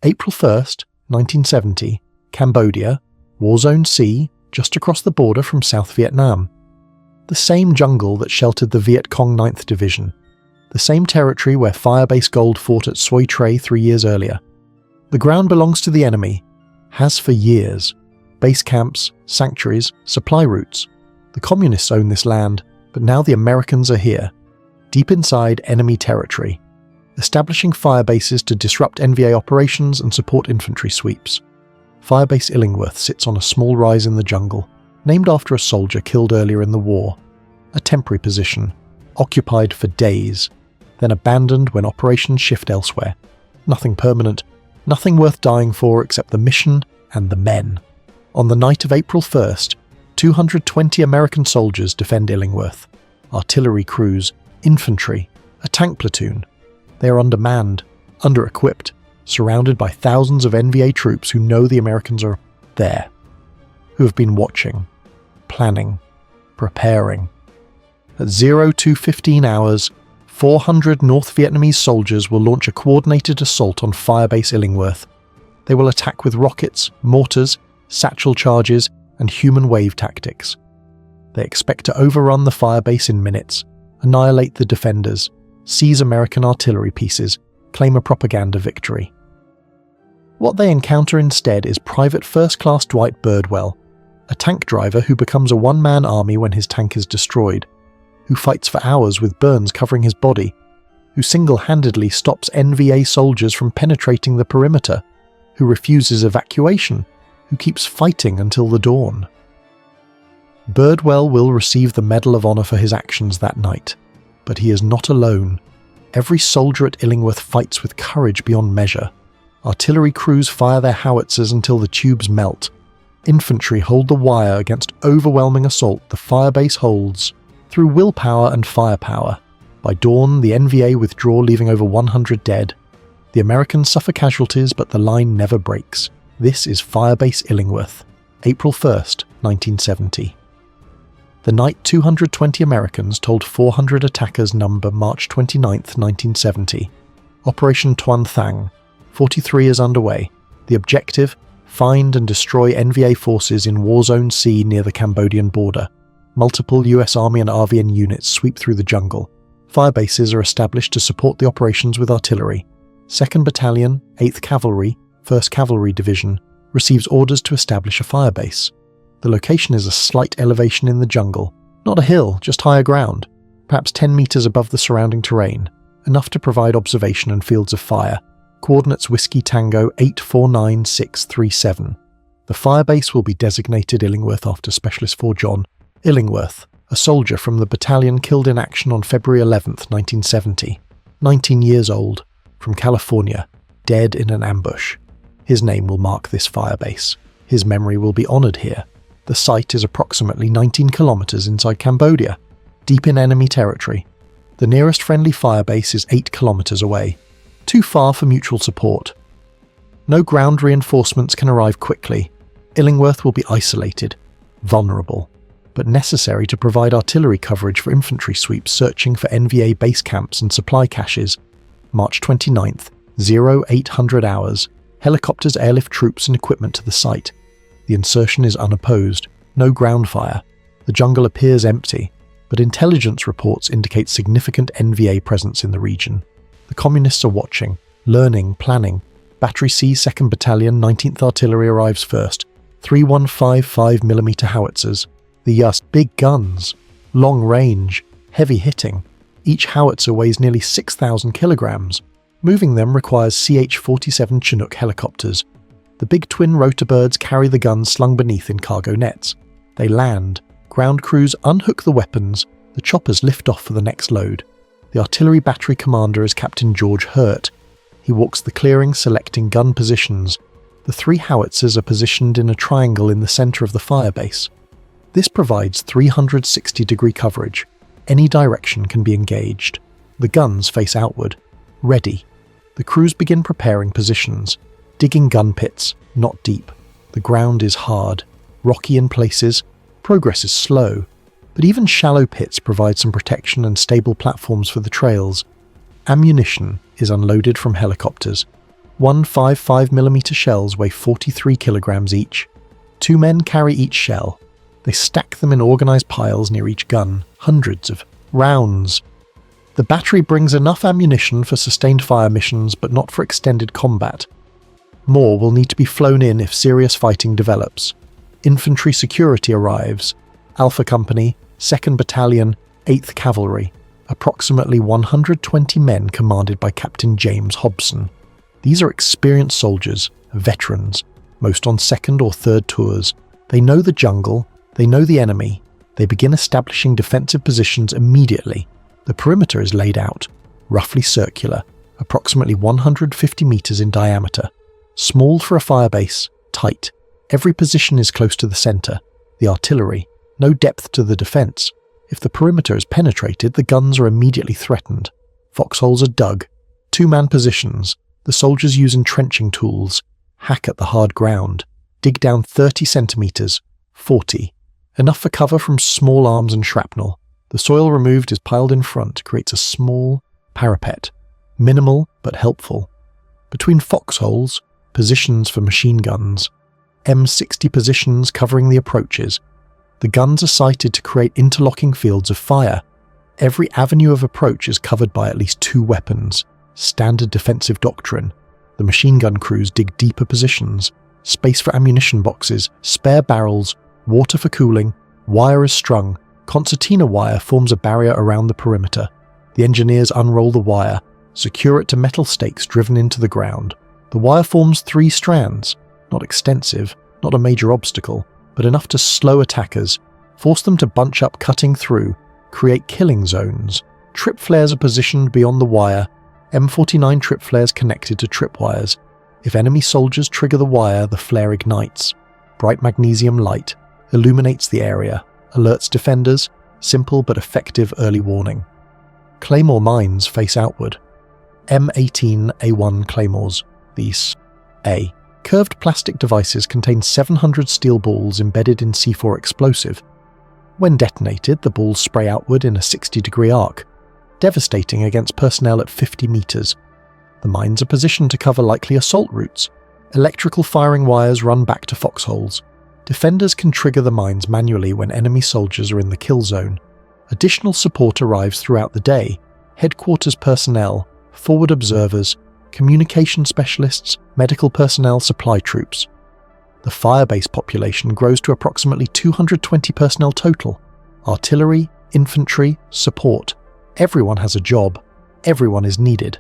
April 1st, 1970, Cambodia, War Zone C, just across the border from South Vietnam. The same jungle that sheltered the Viet Cong 9th Division. The same territory where Firebase Gold fought at Soi Tre 3 years earlier. The ground belongs to the enemy, has for years. Base camps, sanctuaries, supply routes. The communists own this land, but now the Americans are here, deep inside enemy territory, establishing fire bases to disrupt NVA operations and support infantry sweeps. Firebase Illingworth sits on a small rise in the jungle, named after a soldier killed earlier in the war. A temporary position, occupied for days, then abandoned when operations shift elsewhere. Nothing permanent, nothing worth dying for except the mission and the men. On the night of April 1st, 220 American soldiers defend Illingworth. Artillery crews, infantry, a tank platoon. They are undermanned, under-equipped, surrounded by thousands of NVA troops who know the Americans are there, who have been watching, planning, preparing. At 02:15 hours, 400 North Vietnamese soldiers will launch a coordinated assault on Firebase Illingworth. They will attack with rockets, mortars, satchel charges, and human wave tactics. They expect to overrun the firebase in minutes, annihilate the defenders, seize American artillery pieces, claim a propaganda victory. What they encounter instead is Private First Class Dwight Birdwell, a tank driver who becomes a one-man army when his tank is destroyed, who fights for hours with burns covering his body, who single-handedly stops NVA soldiers from penetrating the perimeter, who refuses evacuation, who keeps fighting until the dawn. Birdwell will receive the Medal of Honor for his actions that night, but he is not alone. Every soldier at Illingworth fights with courage beyond measure. Artillery crews fire their howitzers until the tubes melt. Infantry hold the wire against overwhelming assault the firebase holds, through willpower and firepower. By dawn, the NVA withdraw, leaving over 100 dead. The Americans suffer casualties, but the line never breaks. This is Firebase Illingworth, April 1st, 1970. The night 220 Americans told 400 attackers number March 29th, 1970. Operation Tuan Thang, 43 is underway. The objective, find and destroy NVA forces in War Zone C near the Cambodian border. Multiple US Army and RVN units sweep through the jungle. Firebases are established to support the operations with artillery. 2nd Battalion, 8th Cavalry, 1st Cavalry Division receives orders to establish a firebase. The location is a slight elevation in the jungle, not a hill, just higher ground, perhaps 10 meters above the surrounding terrain, enough to provide observation and fields of fire. Coordinates Whiskey Tango 849637. The firebase will be designated Illingworth after Specialist 4 John Illingworth, a soldier from the battalion killed in action on February 11th, 1970. 19 years old, from California, dead in an ambush. His name will mark this firebase. His memory will be honoured here. The site is approximately 19 kilometres inside Cambodia, deep in enemy territory. The nearest friendly firebase is 8 kilometres away, too far for mutual support. No ground reinforcements can arrive quickly. Illingworth will be isolated, vulnerable, but necessary to provide artillery coverage for infantry sweeps searching for NVA base camps and supply caches. March 29th, 0800 hours, helicopters airlift troops and equipment to the site. The insertion is unopposed, no ground fire. The jungle appears empty, but intelligence reports indicate significant NVA presence in the region. The communists are watching, learning, planning. Battery C 2nd Battalion 19th Artillery arrives first. 3155mm howitzers. The just big guns. Long range, heavy hitting. Each howitzer weighs nearly 6,000 kilograms. Moving them requires CH-47 Chinook helicopters. The big twin rotor birds carry the guns slung beneath in cargo nets. They land. Ground crews unhook the weapons. The choppers lift off for the next load. The artillery battery commander is Captain George Hurt. He walks the clearing selecting gun positions. The 3 howitzers are positioned in a triangle in the centre of the firebase. This provides 360-degree coverage. Any direction can be engaged. The guns face outward, ready. The crews begin preparing positions, digging gun pits, not deep. The ground is hard, rocky in places, progress is slow, but even shallow pits provide some protection and stable platforms for the trails. Ammunition is unloaded from helicopters. One 5.5mm shells weigh 43 kilograms each. 2 men carry each shell. They stack them in organised piles near each gun, hundreds of rounds. The battery brings enough ammunition for sustained fire missions, but not for extended combat. More will need to be flown in if serious fighting develops. Infantry security arrives. Alpha Company, 2nd Battalion, 8th Cavalry, approximately 120 men commanded by Captain James Hobson. These are experienced soldiers, veterans, most on 2nd or 3rd tours. They know the jungle, they know the enemy. They begin establishing defensive positions immediately. The perimeter is laid out, roughly circular, approximately 150 meters in diameter. Small for a firebase, tight. Every position is close to the center. The artillery, no depth to the defense. If the perimeter is penetrated, the guns are immediately threatened. Foxholes are dug. 2-man positions. The soldiers use entrenching tools. Hack at the hard ground. Dig down 30 centimeters, 40. Enough for cover from small arms and shrapnel. The soil removed is piled in front, creates a small parapet. Minimal but helpful. Between foxholes, positions for machine guns. M60 positions covering the approaches. The guns are sighted to create interlocking fields of fire. Every avenue of approach is covered by at least 2 weapons. Standard defensive doctrine. The machine gun crews dig deeper positions. Space for ammunition boxes, spare barrels, water for cooling. Wire is strung. Concertina wire forms a barrier around the perimeter. The engineers unroll the wire, secure it to metal stakes driven into the ground. The wire forms 3 strands, not extensive, not a major obstacle, but enough to slow attackers, force them to bunch up cutting through, create killing zones. Trip flares are positioned beyond the wire, M49 trip flares connected to tripwires. If enemy soldiers trigger the wire, the flare ignites. Bright magnesium light illuminates the area, alerts defenders, simple but effective early warning. Claymore mines face outward. M18 A1 claymores. These A. Curved plastic devices contain 700 steel balls embedded in C4 explosive. When detonated, the balls spray outward in a 60-degree arc, devastating against personnel at 50 meters. The mines are positioned to cover likely assault routes. Electrical firing wires run back to foxholes. Defenders can trigger the mines manually when enemy soldiers are in the kill zone. Additional support arrives throughout the day. Headquarters personnel, forward observers, communication specialists, medical personnel, supply troops. The firebase population grows to approximately 220 personnel total. Artillery, infantry, support. Everyone has a job. Everyone is needed.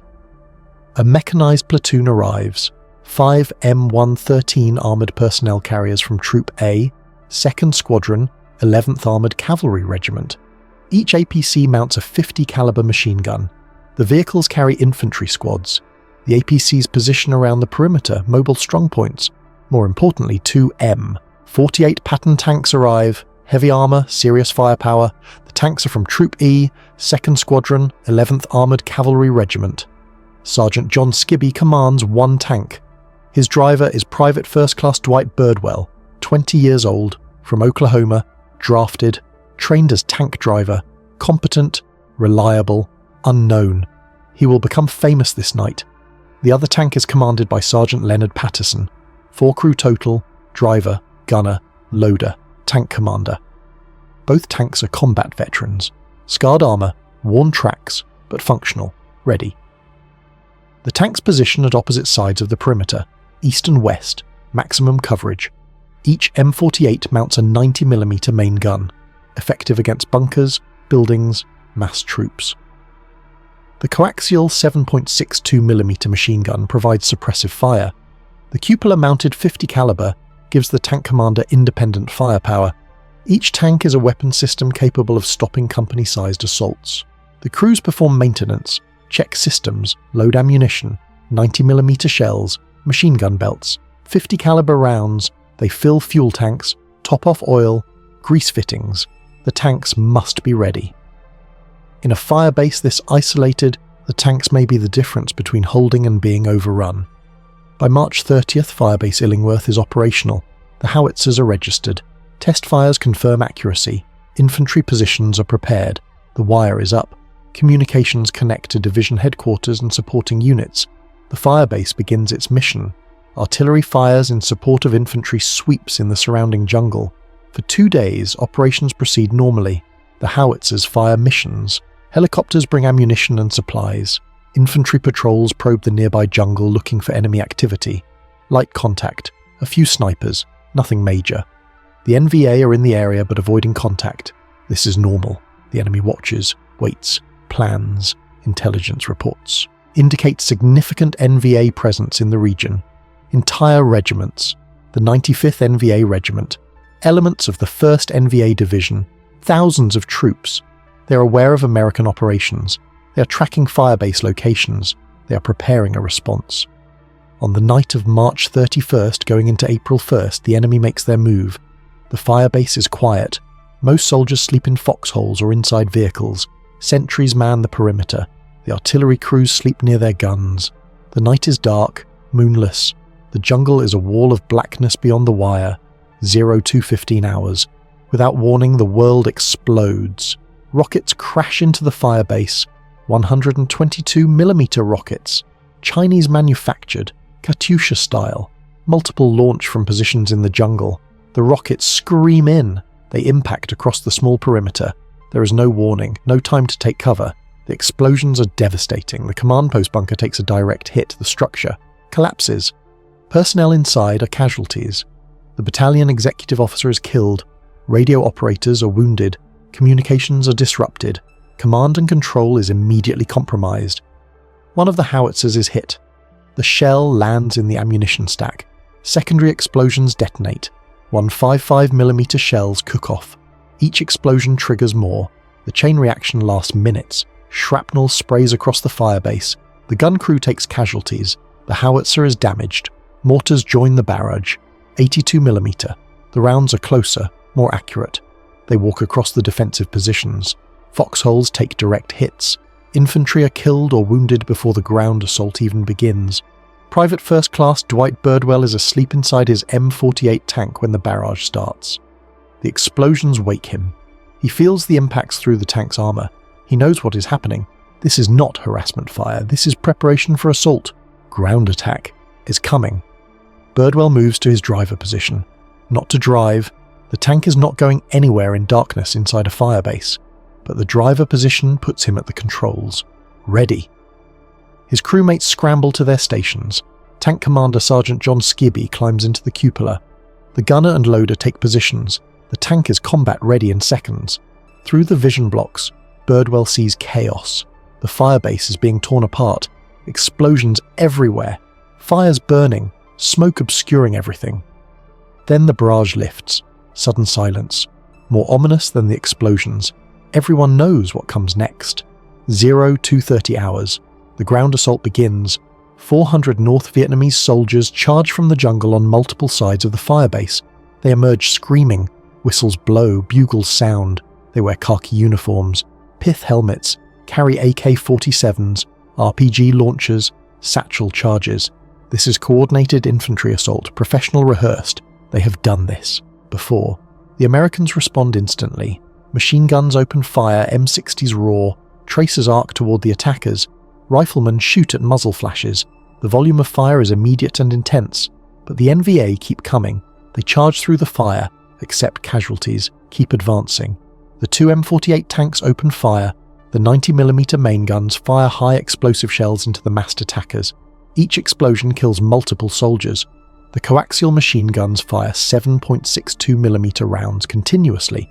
A mechanized platoon arrives. 5 M113 armoured personnel carriers from Troop A, 2nd Squadron, 11th Armoured Cavalry Regiment. Each APC mounts a 50 caliber machine gun. The vehicles carry infantry squads. The APCs position around the perimeter mobile strongpoints. More importantly, 2 M48 Patton tanks arrive. Heavy armour, serious firepower. The tanks are from Troop E, 2nd Squadron, 11th Armoured Cavalry Regiment. Sergeant John Skibby commands 1 tank. His driver is Private First Class Dwight Birdwell, 20 years old, from Oklahoma, drafted, trained as tank driver, competent, reliable, unknown. He will become famous this night. The other tank is commanded by Sergeant Leonard Patterson. 4 crew total, driver, gunner, loader, tank commander. Both tanks are combat veterans. Scarred armour, worn tracks, but functional, ready. The tanks position at opposite sides of the perimeter, east and west, maximum coverage. Each M48 mounts a 90mm main gun, effective against bunkers, buildings, massed troops. The coaxial 7.62mm machine gun provides suppressive fire. The cupola-mounted 50 caliber gives the tank commander independent firepower. Each tank is a weapon system capable of stopping company-sized assaults. The crews perform maintenance, check systems, load ammunition, 90mm shells, machine gun belts, 50 caliber rounds. They fill fuel tanks, top off oil, grease fittings. The tanks must be ready. In a firebase this isolated, the tanks may be the difference between holding and being overrun. By March 30th, Firebase Illingworth is operational. The howitzers are registered. Test fires confirm accuracy. Infantry positions are prepared. The wire is up. Communications connect to division headquarters and supporting units. The firebase begins its mission. Artillery fires in support of infantry sweeps in the surrounding jungle. For 2 days, operations proceed normally. The howitzers fire missions. Helicopters bring ammunition and supplies. Infantry patrols probe the nearby jungle looking for enemy activity. Light contact, a few snipers, nothing major. The NVA are in the area but avoiding contact. This is normal. The enemy watches, waits, plans, intelligence reports. Indicate significant NVA presence in the region. Entire regiments, the 95th NVA Regiment, elements of the 1st NVA Division, thousands of troops. They are aware of American operations. They are tracking firebase locations. They are preparing a response. On the night of March 31st going into April 1st, the enemy makes their move. The firebase is quiet. Most soldiers sleep in foxholes or inside vehicles. Sentries man the perimeter. The artillery crews sleep near their guns. The night is dark, moonless. The jungle is a wall of blackness beyond the wire. 0 to 15 hours. Without warning, the world explodes. Rockets crash into the firebase. 122mm rockets. Chinese manufactured, Katyusha style. Multiple launch from positions in the jungle. The rockets scream in. They impact across the small perimeter. There is no warning, no time to take cover. The explosions are devastating. The command post bunker takes a direct hit. The structure collapses. Personnel inside are casualties. The battalion executive officer is killed. Radio operators are wounded. Communications are disrupted. Command and control is immediately compromised. One of the howitzers is hit. The shell lands in the ammunition stack. Secondary explosions detonate. 155mm shells cook off. Each explosion triggers more. The chain reaction lasts minutes. Shrapnel sprays across the firebase. The gun crew takes casualties. The howitzer is damaged. Mortars join the barrage. 82mm. The rounds are closer, more accurate. They walk across the defensive positions. Foxholes take direct hits. Infantry are killed or wounded before the ground assault even begins. Private First Class Dwight Birdwell is asleep inside his M48 tank when the barrage starts. The explosions wake him. He feels the impacts through the tank's armor. He knows what is happening. This is not harassment fire. This is preparation for assault. Ground attack is coming. Birdwell moves to his driver position. Not to drive. The tank is not going anywhere in darkness inside a firebase. But the driver position puts him at the controls. Ready. His crewmates scramble to their stations. Tank Commander Sergeant John Skibby climbs into the cupola. The gunner and loader take positions. The tank is combat ready in seconds. Through the vision blocks, Birdwell sees chaos. The firebase is being torn apart. Explosions everywhere. Fires burning. Smoke obscuring everything. Then the barrage lifts. Sudden silence. More ominous than the explosions. Everyone knows what comes next. 0 to 30 hours. The ground assault begins. 400 North Vietnamese soldiers charge from the jungle on multiple sides of the firebase. They emerge screaming. Whistles blow, bugles sound. They wear khaki uniforms, pith helmets, carry AK-47s, RPG launchers, satchel charges. This is coordinated infantry assault, professional rehearsed. They have done this before. The Americans respond instantly. Machine guns open fire, M60s roar, tracers arc toward the attackers. Riflemen shoot at muzzle flashes. The volume of fire is immediate and intense, but the NVA keep coming. They charge through the fire, accept casualties, keep advancing. The 2 M48 tanks open fire. The 90mm main guns fire high explosive shells into the massed attackers. Each explosion kills multiple soldiers. The coaxial machine guns fire 7.62mm rounds continuously.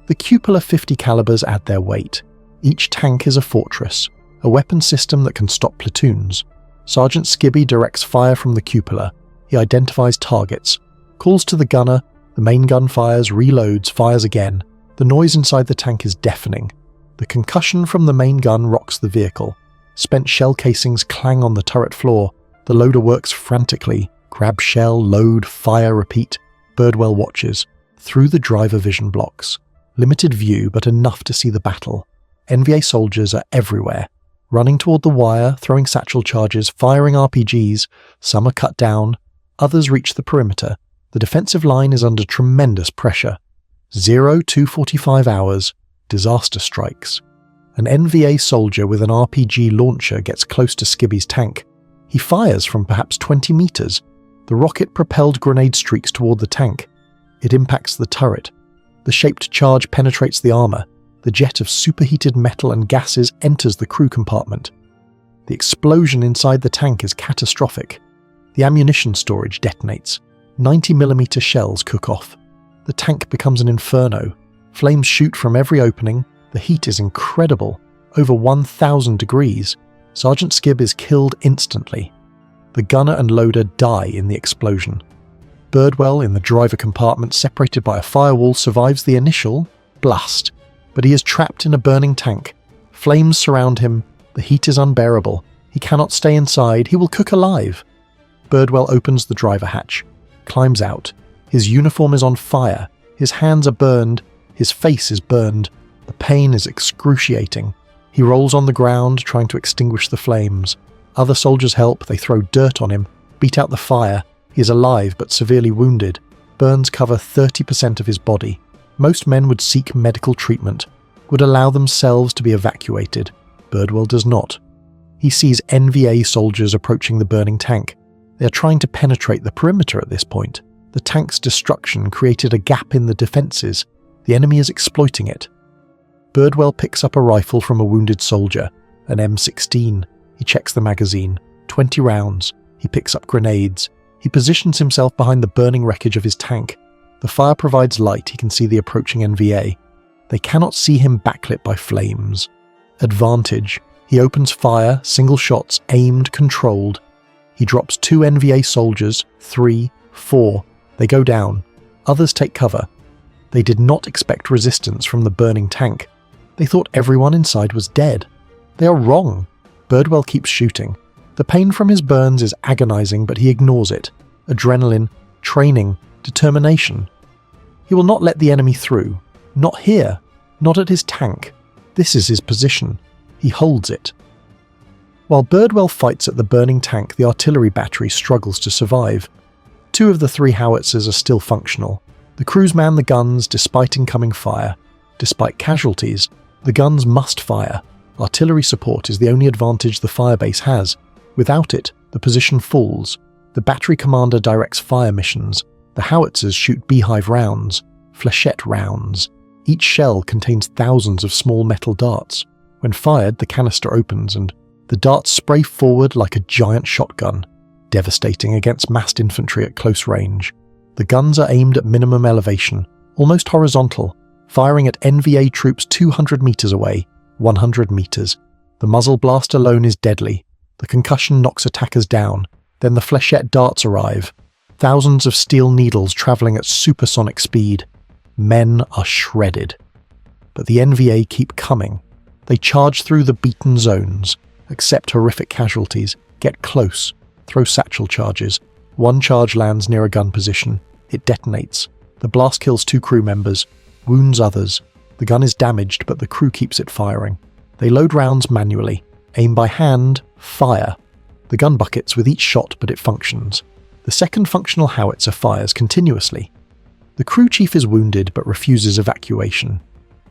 The cupola 50 calibers add their weight. Each tank is a fortress, a weapon system that can stop platoons. Sergeant Skibby directs fire from the cupola. He identifies targets, calls to the gunner. The main gun fires, reloads, fires again. The noise inside the tank is deafening. The concussion from the main gun rocks the vehicle. Spent shell casings clang on the turret floor. The loader works frantically. Grab shell, load, fire, repeat. Birdwell watches. Through the driver vision blocks. Limited view, but enough to see the battle. NVA soldiers are everywhere. Running toward the wire, throwing satchel charges, firing RPGs. Some are cut down. Others reach the perimeter. The defensive line is under tremendous pressure. 0 to 45 hours. Disaster strikes. An NVA soldier with an RPG launcher gets close to Skibby's tank. He fires from perhaps 20 meters. The rocket-propelled grenade streaks toward the tank. It impacts the turret. The shaped charge penetrates the armor. The jet of superheated metal and gases enters the crew compartment. The explosion inside the tank is catastrophic. The ammunition storage detonates. 90mm shells cook off. The tank becomes an inferno. Flames shoot from every opening. The heat is incredible. Over 1,000 degrees. Sergeant Skibb is killed instantly. The gunner and loader die in the explosion. Birdwell, in the driver compartment separated by a firewall, survives the initial blast, but he is trapped in a burning tank. Flames surround him. The heat is unbearable. He cannot stay inside. He will cook alive. Birdwell opens the driver hatch, climbs out. His uniform is on fire. His hands are burned. His face is burned. The pain is excruciating. He rolls on the ground, trying to extinguish the flames. Other soldiers help. They throw dirt on him, beat out the fire. He is alive but severely wounded. Burns cover 30% of his body. Most men would seek medical treatment, would allow themselves to be evacuated. Birdwell does not. He sees NVA soldiers approaching the burning tank. They are trying to penetrate the perimeter at this point. The tank's destruction created a gap in the defences. The enemy is exploiting it. Birdwell picks up a rifle from a wounded soldier, an M16. He checks the magazine. 20 rounds. He picks up grenades. He positions himself behind the burning wreckage of his tank. The fire provides light. He can see the approaching NVA. They cannot see him backlit by flames. Advantage. He opens fire, single shots, aimed, controlled. He drops 2 NVA soldiers, 3, 4. They go down. Others take cover. They did not expect resistance from the burning tank. They thought everyone inside was dead. They are wrong. Birdwell keeps shooting. The pain from his burns is agonizing, but he ignores it. Adrenaline, training, determination. He will not let the enemy through. Not here. Not at his tank. This is his position. He holds it. While Birdwell fights at the burning tank, the artillery battery struggles to survive. 2 of the 3 howitzers are still functional. The crews man the guns despite incoming fire. Despite casualties, the guns must fire. Artillery support is the only advantage the firebase has. Without it, the position falls. The battery commander directs fire missions. The howitzers shoot beehive rounds, flechette rounds. Each shell contains thousands of small metal darts. When fired, the canister opens and the darts spray forward like a giant shotgun, devastating against massed infantry at close range. The guns are aimed at minimum elevation, almost horizontal, firing at NVA troops 200 meters away, 100 meters. The muzzle blast alone is deadly. The concussion knocks attackers down. Then the flechette darts arrive. Thousands of steel needles traveling at supersonic speed. Men are shredded. But the NVA keep coming. They charge through the beaten zones, accept horrific casualties, get close, throw satchel charges. 1 charge lands near a gun position. It detonates. The blast kills 2 crew members, wounds others. The gun is damaged, but the crew keeps it firing. They load rounds manually, aim by hand, fire. The gun buckets with each shot, but it functions. The second functional howitzer fires continuously. The crew chief is wounded, but refuses evacuation.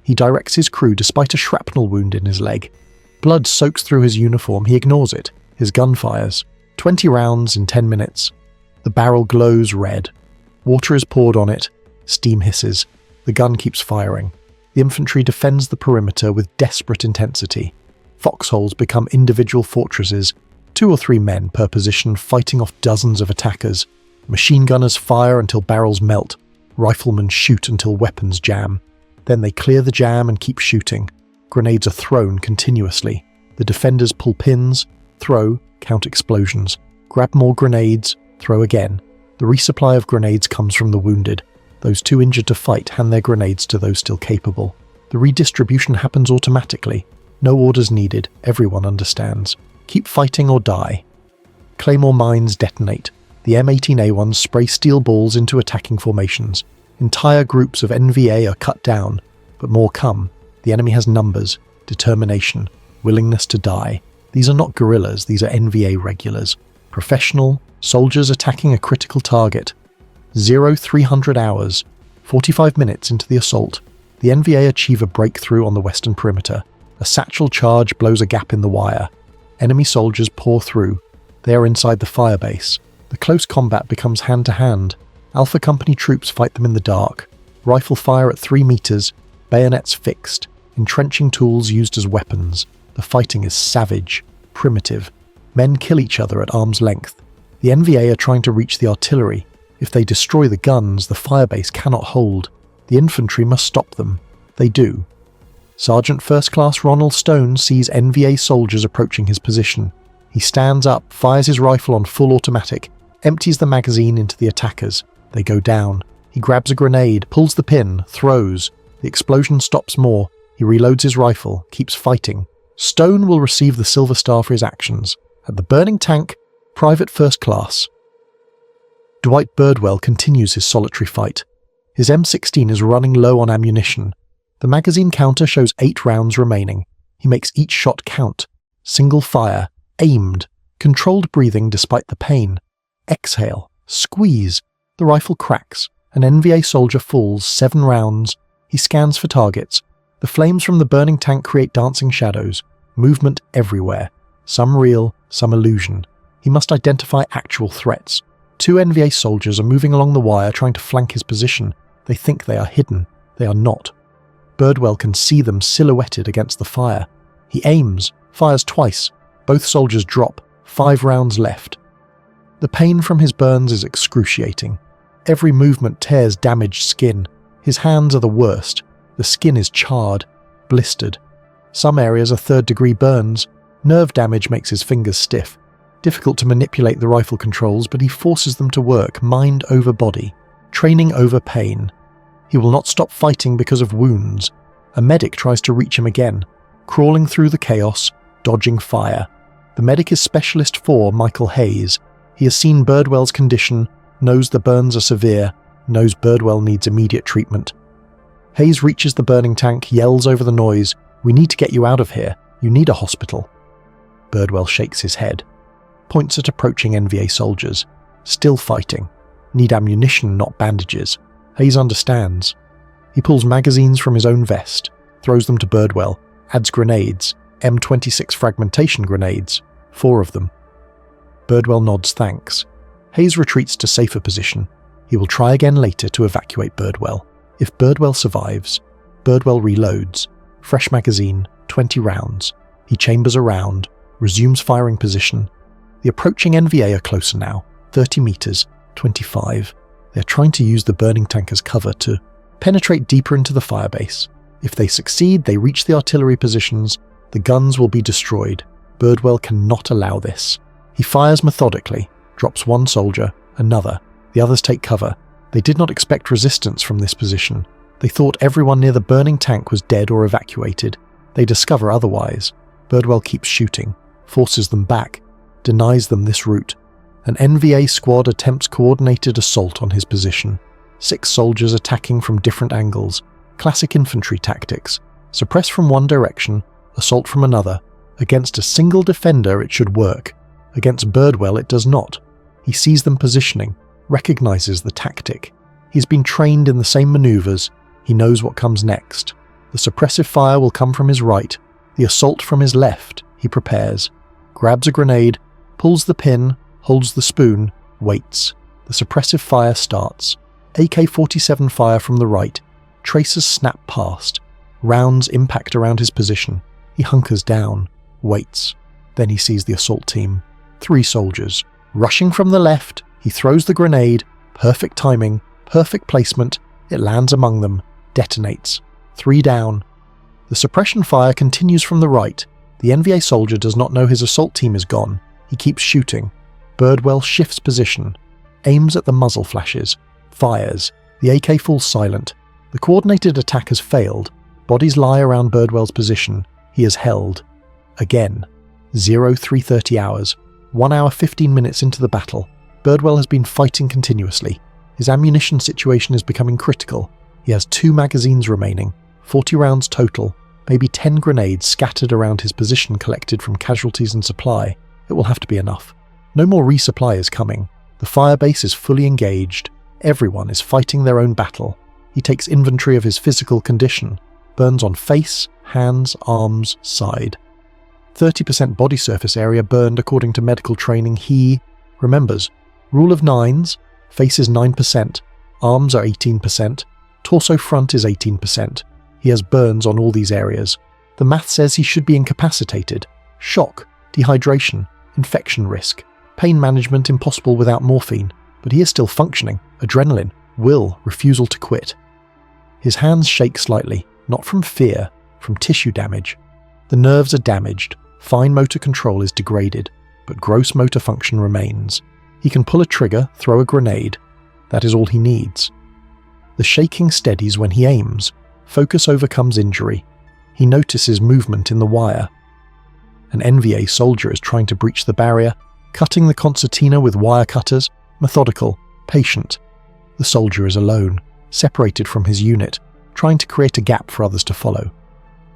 He directs his crew despite a shrapnel wound in his leg. Blood soaks through his uniform. He ignores it. His gun fires. 20 rounds in 10 minutes. The barrel glows red. Water is poured on it. Steam hisses. The gun keeps firing. The infantry defends the perimeter with desperate intensity. Foxholes become individual fortresses. 2 or 3 men per position fighting off dozens of attackers. Machine gunners fire until barrels melt. Riflemen shoot until weapons jam. Then they clear the jam and keep shooting. Grenades are thrown continuously. The defenders pull pins, throw, count explosions. Grab more grenades, throw again. The resupply of grenades comes from the wounded. Those too injured to fight hand their grenades to those still capable. The redistribution happens automatically. No orders needed. Everyone understands. Keep fighting or die. Claymore mines detonate. The M18A1s spray steel balls into attacking formations. Entire groups of NVA are cut down, but more come. The enemy has numbers, determination, willingness to die. These are not guerrillas, these are NVA regulars. Professional, soldiers attacking a critical target. 0300 hours, 45 minutes into the assault, the NVA achieve a breakthrough on the western perimeter. A satchel charge blows a gap in the wire. Enemy soldiers pour through. They are inside the firebase. The close combat becomes hand-to-hand. Alpha Company troops fight them in the dark. Rifle fire at 3 meters, bayonets fixed, entrenching tools used as weapons. The fighting is savage, primitive. Men kill each other at arm's length. The NVA are trying to reach the artillery. If they destroy the guns, the firebase cannot hold. The infantry must stop them. They do. Sergeant First Class Ronald Stone sees NVA soldiers approaching his position. He stands up, fires his rifle on full automatic, empties the magazine into the attackers. They go down. He grabs a grenade, pulls the pin, throws. The explosion stops more. He reloads his rifle, keeps fighting. Stone will receive the Silver Star for his actions. At the burning tank, Private First Class. Dwight Birdwell continues his solitary fight. His M16 is running low on ammunition. The magazine counter shows 8 rounds remaining. He makes each shot count. Single fire, aimed, controlled breathing despite the pain. Exhale, squeeze. The rifle cracks. An NVA soldier falls, 7 rounds. He scans for targets. The flames from the burning tank create dancing shadows. Movement everywhere. Some real, some illusion. He must identify actual threats. 2 NVA soldiers are moving along the wire trying to flank his position. They think they are hidden. They are not. Birdwell can see them silhouetted against the fire. He aims, fires twice. Both soldiers drop. 5 rounds left. The pain from his burns is excruciating. Every movement tears damaged skin. His hands are the worst. The skin is charred, blistered. Some areas are 3rd-degree burns. Nerve damage makes his fingers stiff. Difficult to manipulate the rifle controls, but he forces them to work, mind over body, training over pain. He will not stop fighting because of wounds. A medic tries to reach him again, crawling through the chaos, dodging fire. The medic is Specialist 4, Michael Hayes. He has seen Birdwell's condition, knows the burns are severe, knows Birdwell needs immediate treatment. Hayes reaches the burning tank, yells over the noise, "We need to get you out of here. You need a hospital." Birdwell shakes his head, points at approaching NVA soldiers. Still fighting. Need ammunition, not bandages. Hayes understands. He pulls magazines from his own vest, throws them to Birdwell, adds grenades, M26 fragmentation grenades, 4 of them. Birdwell nods thanks. Hayes retreats to safer position. He will try again later to evacuate Birdwell. If Birdwell survives, Birdwell reloads. Fresh magazine, 20 rounds. He chambers a round, resumes firing position. The approaching NVA are closer now, 30 meters, 25. They are trying to use the burning tank as cover to penetrate deeper into the firebase. If they succeed, they reach the artillery positions. The guns will be destroyed. Birdwell cannot allow this. He fires methodically, drops 1 soldier, another. The others take cover. They did not expect resistance from this position. They thought everyone near the burning tank was dead or evacuated. They discover otherwise. Birdwell keeps shooting, forces them back, denies them this route. An NVA squad attempts coordinated assault on his position. 6 soldiers attacking from different angles. Classic infantry tactics. Suppress from one direction, assault from another. Against a single defender it should work. Against Birdwell it does not. He sees them positioning, recognizes the tactic. He's been trained in the same maneuvers. He knows what comes next. The suppressive fire will come from his right. The assault from his left. He prepares. Grabs a grenade, pulls the pin, holds the spoon, waits. The suppressive fire starts. AK-47 fire from the right. Tracers snap past. Rounds impact around his position. He hunkers down, waits. Then he sees the assault team. 3 soldiers. Rushing from the left, he throws the grenade. Perfect timing, perfect placement. It lands among them, detonates. 3 down. The suppression fire continues from the right. The NVA soldier does not know his assault team is gone. He keeps shooting. Birdwell shifts position, aims at the muzzle flashes, fires. The AK falls silent. The coordinated attack has failed. Bodies lie around Birdwell's position. He is held. Again. 0330 hours. 1 hour 15 minutes into the battle. Birdwell has been fighting continuously. His ammunition situation is becoming critical. He has 2 magazines remaining, 40 rounds total, maybe 10 grenades scattered around his position collected from casualties and supply. It will have to be enough. No more resupply is coming. The firebase is fully engaged. Everyone is fighting their own battle. He takes inventory of his physical condition. Burns on face, hands, arms, side. 30% body surface area burned according to medical training. He remembers. Rule of nines, face is 9%, arms are 18%, torso front is 18%. He has burns on all these areas. The math says he should be incapacitated. Shock, dehydration, infection risk, pain management impossible without morphine, but he is still functioning. Adrenaline, will, refusal to quit. His hands shake slightly, not from fear, from tissue damage. The nerves are damaged, fine motor control is degraded, but gross motor function remains. He can pull a trigger, throw a grenade. That is all he needs. The shaking steadies when he aims. Focus overcomes injury. He notices movement in the wire. An NVA soldier is trying to breach the barrier, cutting the concertina with wire cutters, methodical, patient. The soldier is alone, separated from his unit, trying to create a gap for others to follow.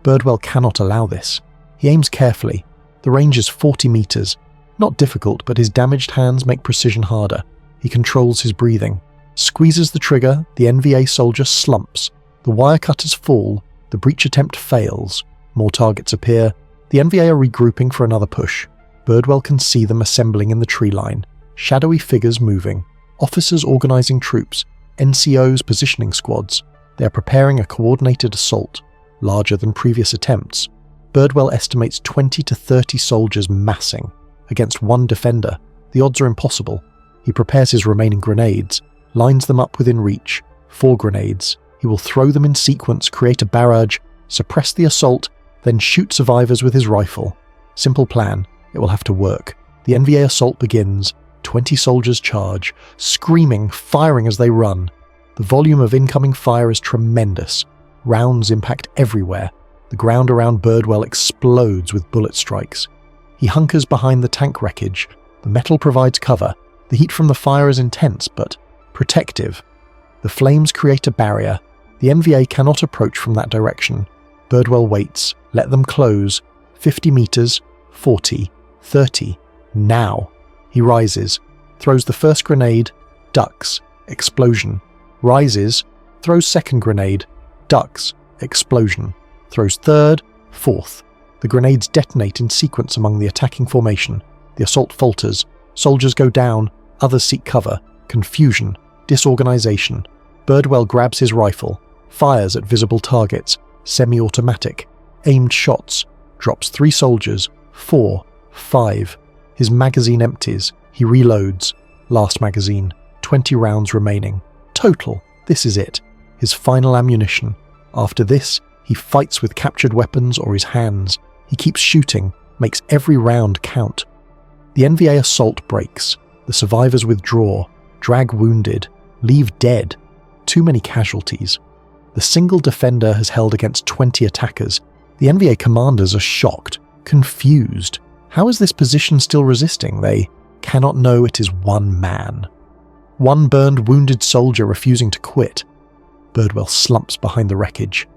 Birdwell cannot allow this. He aims carefully. The range is 40 meters. Not difficult, but his damaged hands make precision harder. He controls his breathing. Squeezes the trigger, the NVA soldier slumps. The wire cutters fall, the breach attempt fails. More targets appear. The NVA are regrouping for another push. Birdwell can see them assembling in the tree line. Shadowy figures moving. Officers organizing troops. NCOs positioning squads. They are preparing a coordinated assault, larger than previous attempts. Birdwell estimates 20 to 30 soldiers massing. Against one defender, the odds are impossible. He prepares his remaining grenades, lines them up within reach. 4 grenades. He will throw them in sequence, create a barrage, suppress the assault, then shoot survivors with his rifle. Simple plan. It will have to work. The NVA assault begins. 20 soldiers charge, screaming, firing as they run. The volume of incoming fire is tremendous. Rounds impact everywhere. The ground around Birdwell explodes with bullet strikes. He hunkers behind the tank wreckage. The metal provides cover. The heat from the fire is intense, but protective. The flames create a barrier. The NVA cannot approach from that direction. Birdwell waits. Let them close. 50 meters, 40, 30. Now. He rises, throws the first grenade, ducks, explosion. Rises, throws second grenade, ducks, explosion. Throws third, fourth. The grenades detonate in sequence among the attacking formation. The assault falters. Soldiers go down, others seek cover. Confusion, disorganization. Birdwell grabs his rifle, fires at visible targets, semi-automatic, aimed shots, drops 3 soldiers, 4, 5. His magazine empties. He reloads. Last magazine. 20 rounds remaining. Total. This is it. His final ammunition. After this, he fights with captured weapons or his hands. He keeps shooting, makes every round count. The NVA assault breaks. The survivors withdraw, drag wounded, leave dead. Too many casualties. The single defender has held against 20 attackers. The NVA commanders are shocked, confused. How is this position still resisting? They cannot know it is one man. One burned, wounded soldier refusing to quit. Birdwell slumps behind the wreckage.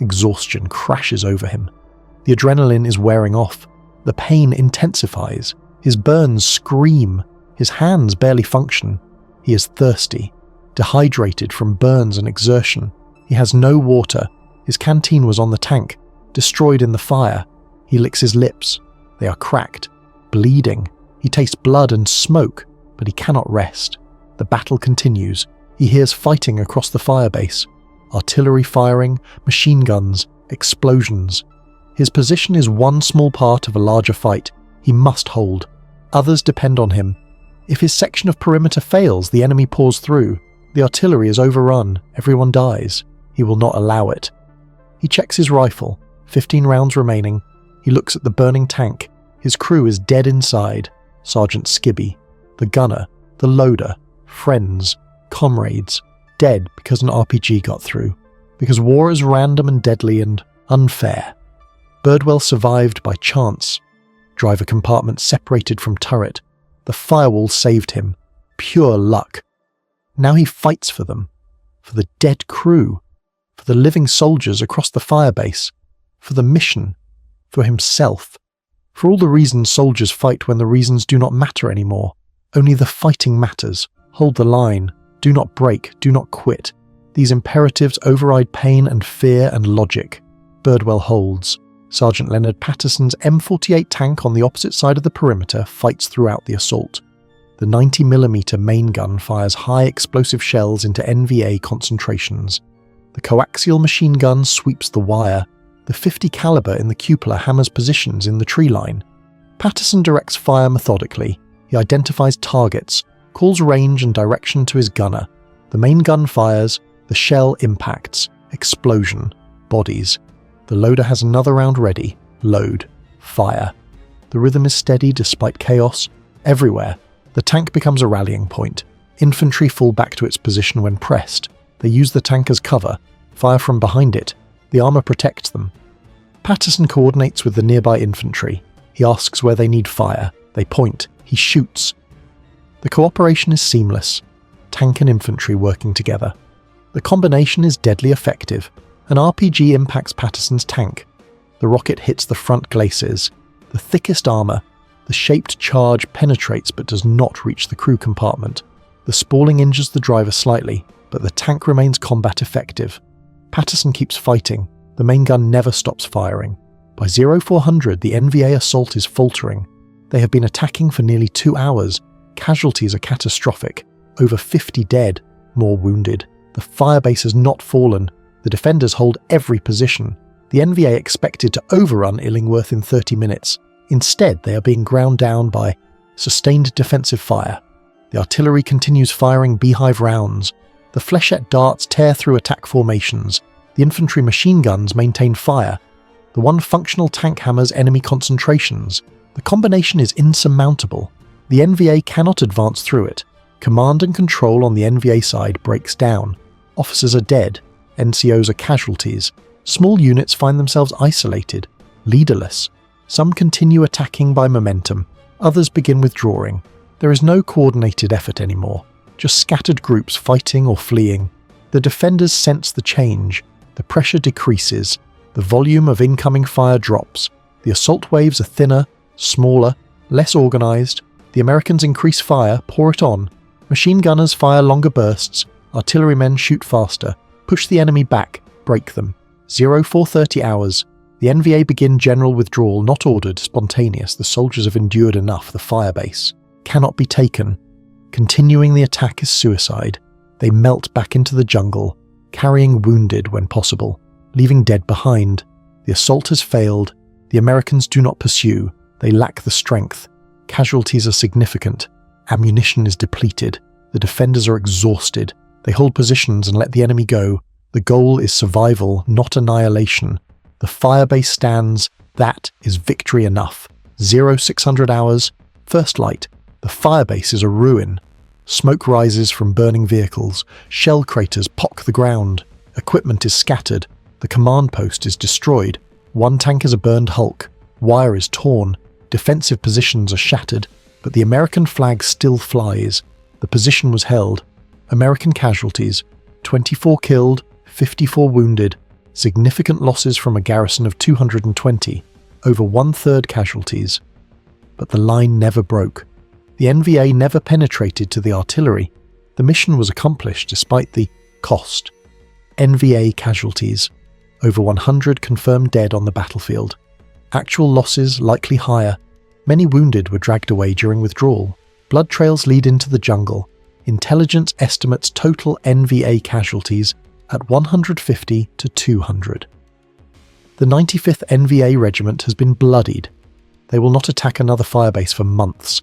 Exhaustion crashes over him. The adrenaline is wearing off. The pain intensifies. His burns scream. His hands barely function. He is thirsty, dehydrated from burns and exertion. He has no water. His canteen was on the tank, destroyed in the fire. He licks his lips. They are cracked, bleeding. He tastes blood and smoke, but he cannot rest. The battle continues. He hears fighting across the firebase. Artillery firing, machine guns, explosions. His position is one small part of a larger fight. He must hold. Others depend on him. If his section of perimeter fails, the enemy pours through. The artillery is overrun. Everyone dies. He will not allow it. He checks his rifle. 15 rounds remaining. He looks at the burning tank. His crew is dead inside. Sergeant Skibby, the gunner, the loader, friends, comrades, dead because an RPG got through. Because war is random and deadly and unfair. Birdwell survived by chance. Driver compartment separated from turret. The firewall saved him. Pure luck. Now he fights for them. For the dead crew. For the living soldiers across the firebase. For the mission. For himself. For all the reasons soldiers fight when the reasons do not matter anymore. Only the fighting matters. Hold the line. Do not break. Do not quit. These imperatives override pain and fear and logic. Birdwell holds. Sergeant Leonard Patterson's M48 tank on the opposite side of the perimeter fights throughout the assault. The 90mm main gun fires high explosive shells into NVA concentrations. The coaxial machine gun sweeps the wire. The .50 caliber in the cupola hammers positions in the tree line. Patterson directs fire methodically. He identifies targets, calls range and direction to his gunner. The main gun fires, the shell impacts, explosion, bodies. The loader has another round ready, load, fire. The rhythm is steady despite chaos. Everywhere, the tank becomes a rallying point. Infantry fall back to its position when pressed. They use the tank as cover, fire from behind it. The armour protects them. Patterson coordinates with the nearby infantry. He asks where they need fire. They point. He shoots. The cooperation is seamless. Tank and infantry working together. The combination is deadly effective. An RPG impacts Patterson's tank. The rocket hits the front glacis. The thickest armour. The shaped charge penetrates but does not reach the crew compartment. The spalling injures the driver slightly, but the tank remains combat effective. Patterson keeps fighting. The main gun never stops firing. By 0400, the NVA assault is faltering. They have been attacking for nearly 2 hours. Casualties are catastrophic. Over 50 dead, more wounded. The firebase has not fallen. The defenders hold every position. The NVA expected to overrun Illingworth in 30 minutes. Instead, they are being ground down by sustained defensive fire. The artillery continues firing beehive rounds. The flechette darts tear through attack formations. The infantry machine guns maintain fire. The one functional tank hammers enemy concentrations. The combination is insurmountable. The NVA cannot advance through it. Command and control on the NVA side breaks down. Officers are dead. NCOs are casualties. Small units find themselves isolated, leaderless. Some continue attacking by momentum. Others begin withdrawing. There is no coordinated effort anymore. Just scattered groups fighting or fleeing. The defenders sense the change. The pressure decreases. The volume of incoming fire drops. The assault waves are thinner, smaller, less organized. The Americans increase fire, pour it on. Machine gunners fire longer bursts. Artillerymen shoot faster. Push the enemy back, break them. 0430 hours. The NVA begin general withdrawal, not ordered, spontaneous. The soldiers have endured enough. The firebase cannot be taken. Continuing the attack is suicide. They melt back into the jungle, carrying wounded when possible, leaving dead behind. The assault has failed. The Americans do not pursue. They lack the strength. Casualties are significant. Ammunition is depleted. The defenders are exhausted. They hold positions and let the enemy go. The goal is survival, not annihilation. The firebase stands. That is victory enough. 0600 hours. First light. The firebase is a ruin. Smoke rises from burning vehicles. Shell craters pock the ground. Equipment is scattered. The command post is destroyed. One tank is a burned hulk. Wire is torn. Defensive positions are shattered. But the American flag still flies. The position was held. American casualties. 24 killed, 54 wounded. Significant losses from a garrison of 220. Over 1/3 casualties. But the line never broke. The NVA never penetrated to the artillery. The mission was accomplished despite the cost. NVA casualties. Over 100 confirmed dead on the battlefield. Actual losses likely higher. Many wounded were dragged away during withdrawal. Blood trails lead into the jungle. Intelligence estimates total NVA casualties at 150 to 200. The 95th NVA Regiment has been bloodied. They will not attack another firebase for months.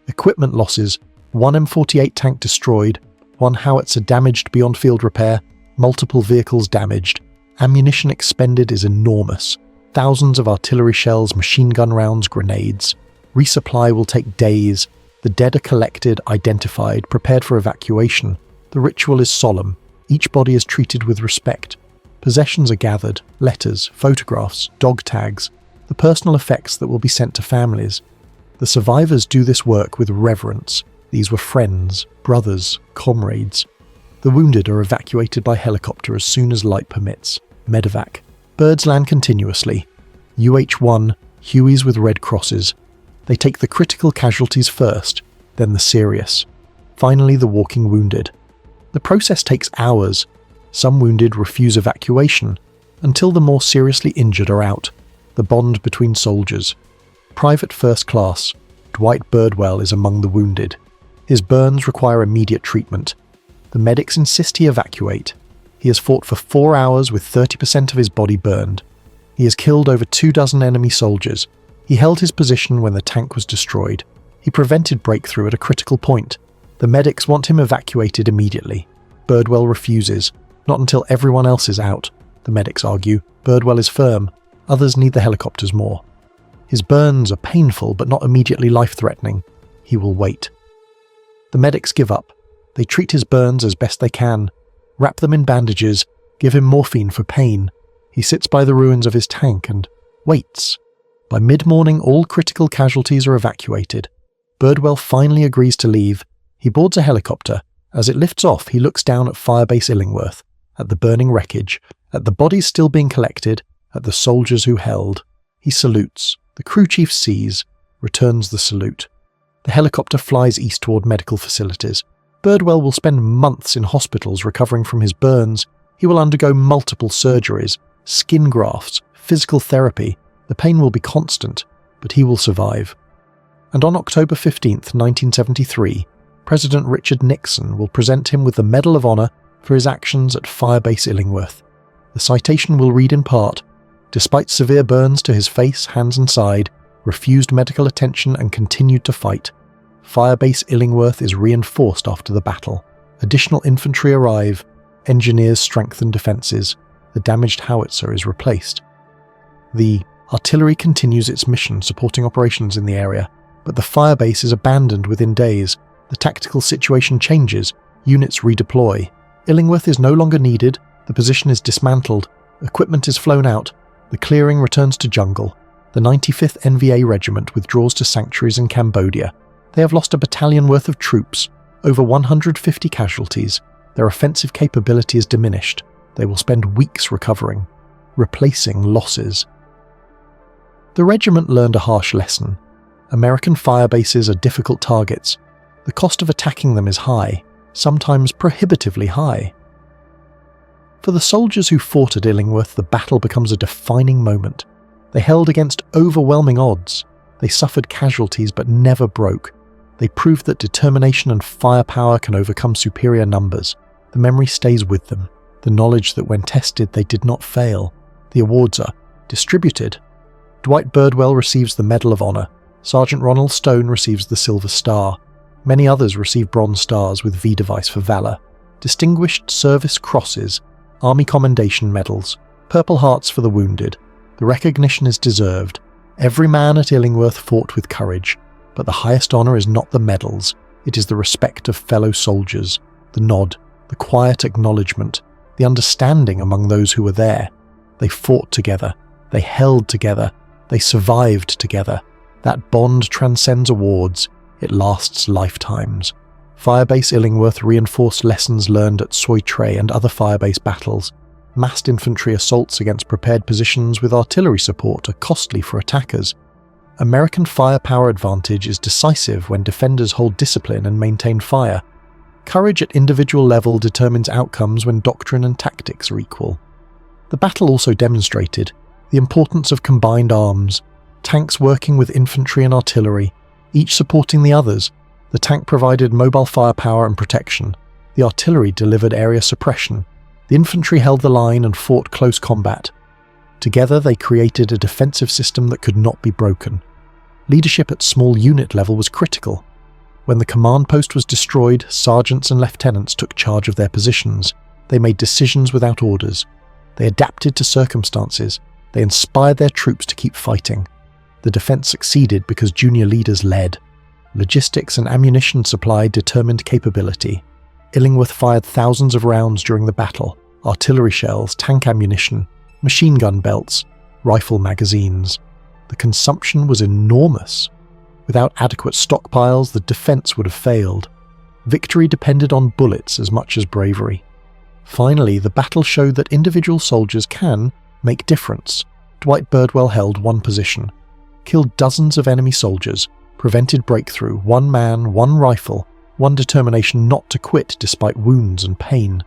Equipment losses: one M48 tank destroyed, one howitzer damaged beyond field repair, multiple vehicles damaged. Ammunition expended is enormous. Thousands of artillery shells, machine gun rounds, grenades. Resupply will take days. The dead are collected, identified, prepared for evacuation. The ritual is solemn. Each body is treated with respect. Possessions are gathered, letters, photographs, dog tags, the personal effects that will be sent to families. The survivors do this work with reverence. These were friends, brothers, comrades. The wounded are evacuated by helicopter as soon as light permits. Medevac. Birds land continuously. UH-1, Hueys with red crosses. They take the critical casualties first, then the serious. Finally, the walking wounded. The process takes hours. Some wounded refuse evacuation until the more seriously injured are out. the bond between soldiers. Private First Class, Dwight Birdwell is among the wounded. His burns require immediate treatment. The medics insist he evacuate. He has fought for 4 hours with 30% of his body burned. He has killed over 24 enemy soldiers. He held his position when the tank was destroyed. He prevented breakthrough at a critical point. The medics want him evacuated immediately. Birdwell refuses. Not until everyone else is out, the medics argue. Birdwell is firm. Others need the helicopters more. His burns are painful but not immediately life-threatening. He will wait. The medics give up. They treat his burns as best they can. Wrap them in bandages. Give him morphine for pain. He sits by the ruins of his tank and waits. By mid-morning, all critical casualties are evacuated. Birdwell finally agrees to leave. He boards a helicopter. As it lifts off, he looks down at Firebase Illingworth, at the burning wreckage, at the bodies still being collected, at the soldiers who held. He salutes. The crew chief sees, returns the salute. The helicopter flies east toward medical facilities. Birdwell will spend months in hospitals recovering from his burns. He will undergo multiple surgeries, skin grafts, physical therapy. The pain will be constant, but he will survive. And on October 15th, 1973, President Richard Nixon will present him with the Medal of Honor for his actions at Firebase Illingworth. The citation will read in part, "Despite severe burns to his face, hands and side, refused medical attention and continued to fight. Firebase Illingworth is reinforced after the battle. Additional infantry arrive. Engineers strengthen defences. The damaged howitzer is replaced." The artillery continues its mission supporting operations in the area, but the firebase is abandoned within days. The tactical situation changes. Units redeploy. Illingworth is no longer needed. The position is dismantled. Equipment is flown out. The clearing returns to jungle. The 95th NVA Regiment withdraws to sanctuaries in Cambodia. They have lost a battalion worth of troops, over 150 casualties. Their offensive capability is diminished. They will spend weeks recovering, replacing losses. The regiment learned a harsh lesson. American firebases are difficult targets. The cost of attacking them is high, sometimes prohibitively high. For the soldiers who fought at Illingworth, the battle becomes a defining moment. They held against overwhelming odds. They suffered casualties but never broke. They proved that determination and firepower can overcome superior numbers. The memory stays with them, the knowledge that when tested they did not fail. The awards are distributed. Dwight Birdwell receives the Medal of Honor. Sergeant Ronald Stone receives the Silver Star. Many others receive Bronze Stars with V-Device for Valor. Distinguished Service Crosses, Army Commendation Medals, Purple Hearts for the wounded. The recognition is deserved. Every man at Illingworth fought with courage, but the highest honour is not the medals. It is the respect of fellow soldiers, the nod, the quiet acknowledgement, the understanding among those who were there. They fought together. They held together. They survived together. That bond transcends awards. It lasts lifetimes. Firebase Illingworth reinforced lessons learned at Soi Tre and other firebase battles. Massed infantry assaults against prepared positions with artillery support are costly for attackers. American firepower advantage is decisive when defenders hold discipline and maintain fire. Courage at individual level determines outcomes when doctrine and tactics are equal. The battle also demonstrated the importance of combined arms, tanks working with infantry and artillery, each supporting the others. The tank provided mobile firepower and protection. The artillery delivered area suppression. The infantry held the line and fought close combat. Together they created a defensive system that could not be broken. Leadership at small unit level was critical. When the command post was destroyed, sergeants and lieutenants took charge of their positions. They made decisions without orders. They adapted to circumstances. They inspired their troops to keep fighting. The defense succeeded because junior leaders led. Logistics and ammunition supply determined capability. Illingworth fired thousands of rounds during the battle, artillery shells, tank ammunition, machine gun belts, rifle magazines. The consumption was enormous. Without adequate stockpiles, the defense would have failed. Victory depended on bullets as much as bravery. Finally, the battle showed that individual soldiers can make difference. Dwight Birdwell held one position, killed dozens of enemy soldiers, prevented breakthrough, one man, one rifle, one determination not to quit despite wounds and pain.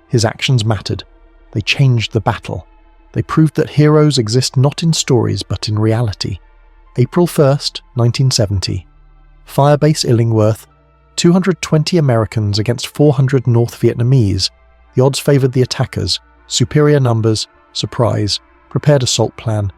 His actions mattered. They changed the battle. They proved that heroes exist not in stories but in reality. April 1st, 1970. Firebase Illingworth. 220 Americans against 400 North Vietnamese. The odds favoured the attackers. Superior numbers, surprise, prepared assault plan.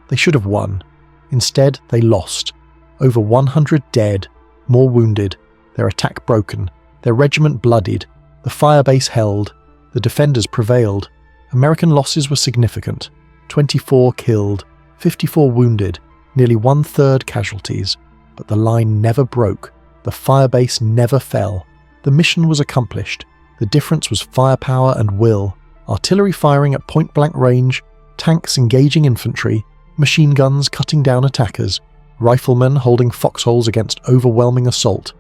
They should have won. Instead, they lost. Over 100 dead, more wounded, their attack broken, their regiment bloodied, the firebase held, the defenders prevailed. American losses were significant. 24 killed, 54 wounded, nearly 1/3 casualties. But the line never broke. The firebase never fell. The mission was accomplished. The difference was firepower and will. Artillery firing at point-blank range, tanks engaging infantry, machine guns cutting down attackers, riflemen holding foxholes against overwhelming assault,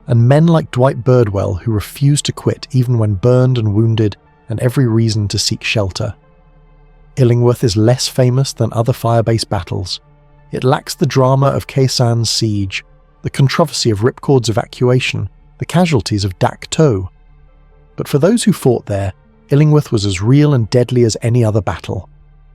and men like Dwight Birdwell who refused to quit even when burned and wounded and every reason to seek shelter. Illingworth is less famous than other firebase battles. It lacks the drama of Khe San's siege, the controversy of Ripcord's evacuation, the casualties of Dak To. But for those who fought there, Illingworth was as real and deadly as any other battle.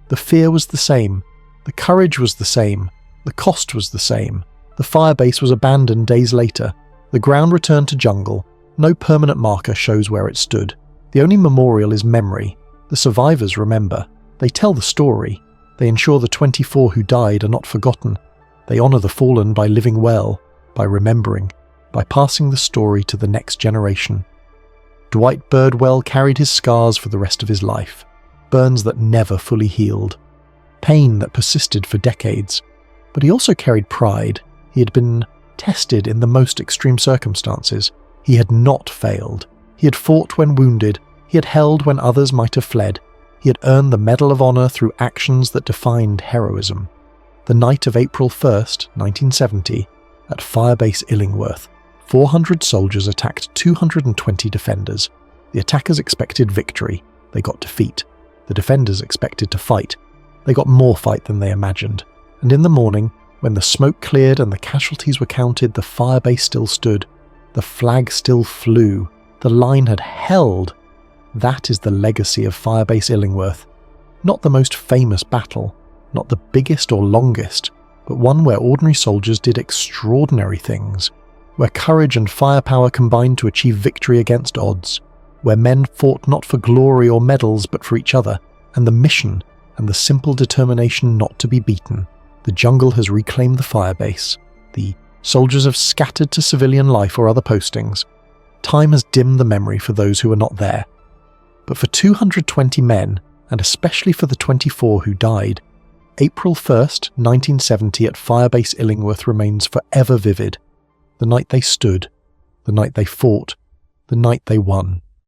The fear was the same, the courage was the same, the cost was the same. The firebase was abandoned days later. The ground returned to jungle. No permanent marker shows where it stood. The only memorial is memory. The survivors remember. They tell the story. They ensure the 24 who died are not forgotten. They honour the fallen by living well, by remembering, by passing the story to the next generation. Dwight Birdwell carried his scars for the rest of his life. Burns that never fully healed. Pain that persisted for decades. But he also carried pride. He had been tested in the most extreme circumstances. He had not failed. He had fought when wounded. He had held when others might have fled. He had earned the Medal of Honor through actions that defined heroism. The night of April 1st, 1970, at Firebase Illingworth, 400 soldiers attacked 220 defenders. The attackers expected victory. They got defeat. The defenders expected to fight. They got more fight than they imagined. And in the morning, when the smoke cleared and the casualties were counted, the firebase still stood. The flag still flew. The line had held. That is the legacy of Firebase Illingworth. Not the most famous battle, not the biggest or longest, but one where ordinary soldiers did extraordinary things, where courage and firepower combined to achieve victory against odds, where men fought not for glory or medals but for each other, and the mission, and the simple determination not to be beaten. The jungle has reclaimed the firebase. The soldiers have scattered to civilian life or other postings. Time has dimmed the memory for those who were not there. But for 220 men, and especially for the 24 who died, April 1st, 1970 at Firebase Illingworth remains forever vivid. The night they stood, the night they fought, the night they won.